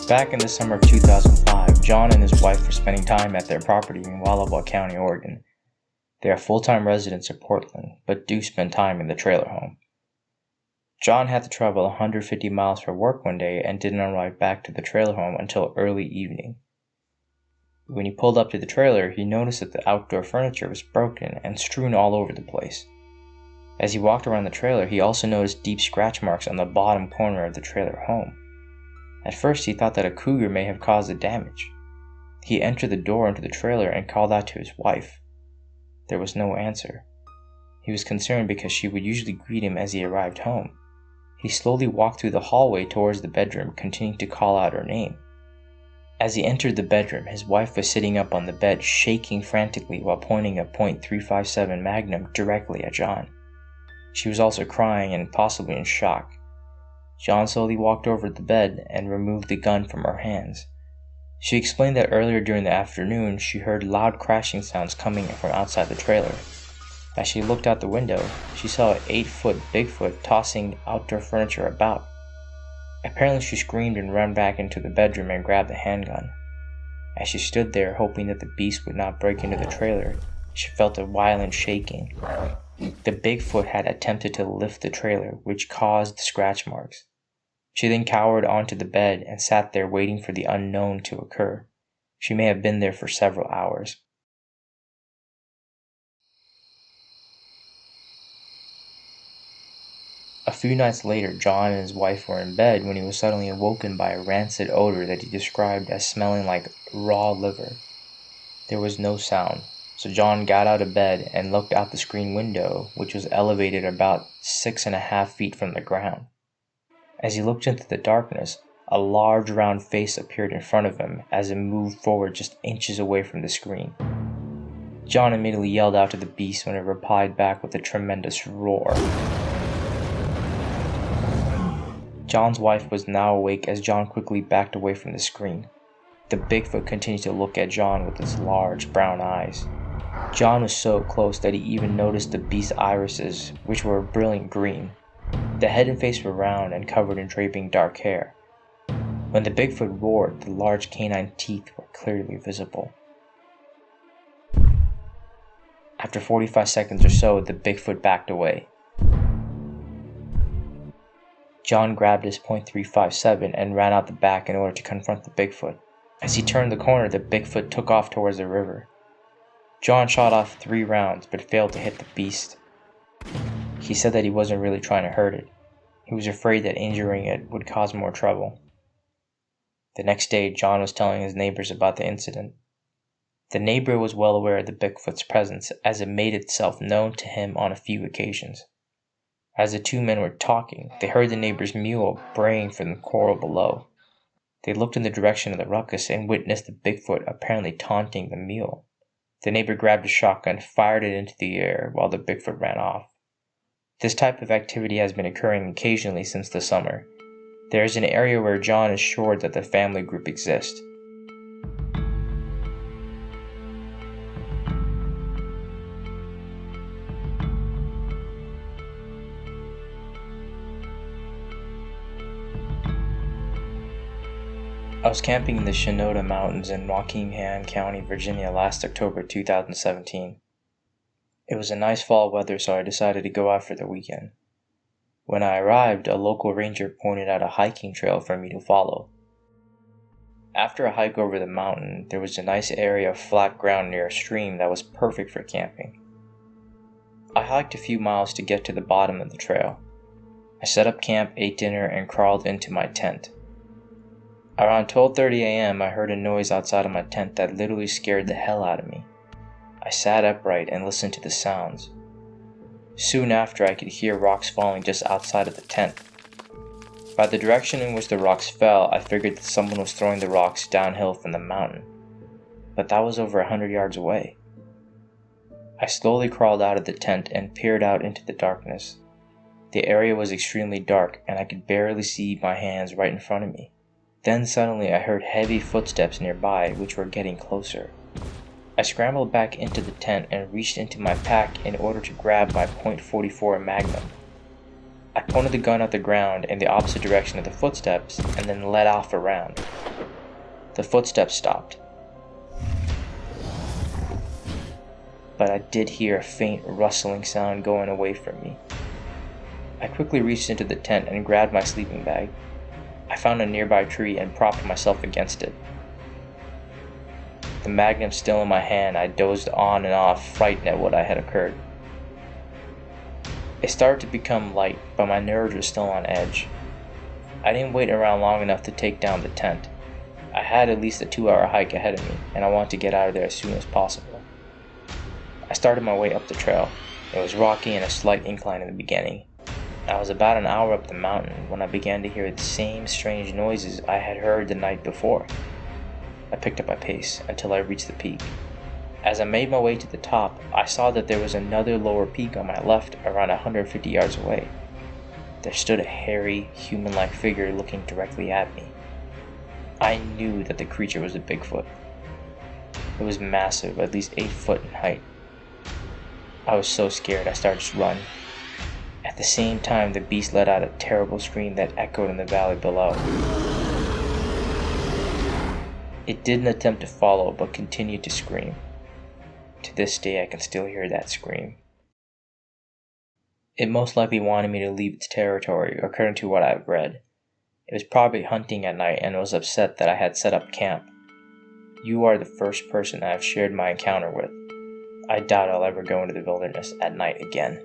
Back in the summer of 2005, John and his wife were spending time at their property in Wallowa County, Oregon. They are full-time residents of Portland, but do spend time in the trailer home. John had to travel 150 miles for work one day and didn't arrive back to the trailer home until early evening. When he pulled up to the trailer, he noticed that the outdoor furniture was broken and strewn all over the place. As he walked around the trailer, he also noticed deep scratch marks on the bottom corner of the trailer home. At first, he thought that a cougar may have caused the damage. He entered the door into the trailer and called out to his wife. There was no answer. He was concerned because she would usually greet him as he arrived home. He slowly walked through the hallway towards the bedroom, continuing to call out her name. As he entered the bedroom, his wife was sitting up on the bed, shaking frantically while pointing a .357 Magnum directly at John. She was also crying and possibly in shock. John slowly walked over to the bed and removed the gun from her hands. She explained that earlier during the afternoon, she heard loud crashing sounds coming from outside the trailer. As she looked out the window, she saw an 8-foot Bigfoot tossing outdoor furniture about. Apparently she screamed and ran back into the bedroom and grabbed the handgun. As she stood there hoping that the beast would not break into the trailer, she felt a violent shaking. The Bigfoot had attempted to lift the trailer, which caused the scratch marks. She then cowered onto the bed and sat there waiting for the unknown to occur. She may have been there for several hours. A few nights later, John and his wife were in bed when he was suddenly awoken by a rancid odor that he described as smelling like raw liver. There was no sound, so John got out of bed and looked out the screen window, which was elevated about 6.5 feet from the ground. As he looked into the darkness, a large round face appeared in front of him as it moved forward just inches away from the screen. John immediately yelled out to the beast when it replied back with a tremendous roar. John's wife was now awake as John quickly backed away from the screen. The Bigfoot continued to look at John with its large brown eyes. John was so close that he even noticed the beast's irises, which were a brilliant green. The head and face were round and covered in draping dark hair. When the Bigfoot roared, the large canine teeth were clearly visible. After 45 seconds or so, the Bigfoot backed away. John grabbed his .357 and ran out the back in order to confront the Bigfoot. As he turned the corner, the Bigfoot took off towards the river. John shot off 3 rounds but failed to hit the beast. He said that he wasn't really trying to hurt it. He was afraid that injuring it would cause more trouble. The next day, John was telling his neighbors about the incident. The neighbor was well aware of the Bigfoot's presence as it made itself known to him on a few occasions. As the two men were talking, they heard the neighbor's mule braying from the corral below. They looked in the direction of the ruckus and witnessed the Bigfoot apparently taunting the mule. The neighbor grabbed a shotgun, fired it into the air while the Bigfoot ran off. This type of activity has been occurring occasionally since the summer. There is an area where John is sure that the family group exists. I was camping in the Shinoda Mountains in Rockingham County, Virginia last October 2017. It was a nice fall weather, so I decided to go out for the weekend. When I arrived, a local ranger pointed out a hiking trail for me to follow. After a hike over the mountain, there was a nice area of flat ground near a stream that was perfect for camping. I hiked a few miles to get to the bottom of the trail. I set up camp, ate dinner, and crawled into my tent. Around 12:30 a.m., I heard a noise outside of my tent that literally scared the hell out of me. I sat upright and listened to the sounds. Soon after, I could hear rocks falling just outside of the tent. By the direction in which the rocks fell, I figured that someone was throwing the rocks downhill from the mountain. But that was over 100 yards away. I slowly crawled out of the tent and peered out into the darkness. The area was extremely dark, and I could barely see my hands right in front of me. Then suddenly I heard heavy footsteps nearby, which were getting closer. I scrambled back into the tent and reached into my pack in order to grab my .44 Magnum. I pointed the gun at the ground in the opposite direction of the footsteps and then let off a round. The footsteps stopped, but I did hear a faint rustling sound going away from me. I quickly reached into the tent and grabbed my sleeping bag. I found a nearby tree and propped myself against it. The magnum still in my hand, I dozed on and off, frightened at what had occurred. It started to become light, but my nerves were still on edge. I didn't wait around long enough to take down the tent. I had at least a 2-hour hike ahead of me, and I wanted to get out of there as soon as possible. I started my way up the trail. It was rocky and a slight incline in the beginning. I was about an hour up the mountain when I began to hear the same strange noises I had heard the night before. I picked up my pace until I reached the peak. As I made my way to the top, I saw that there was another lower peak on my left around 150 yards away. There stood a hairy, human-like figure looking directly at me. I knew that the creature was a Bigfoot. It was massive, at least 8 foot in height. I was so scared I started to run. At the same time, the beast let out a terrible scream that echoed in the valley below. It didn't attempt to follow, but continued to scream. To this day, I can still hear that scream. It most likely wanted me to leave its territory, according to what I've read. It was probably hunting at night and was upset that I had set up camp. You are the first person I have shared my encounter with. I doubt I'll ever go into the wilderness at night again.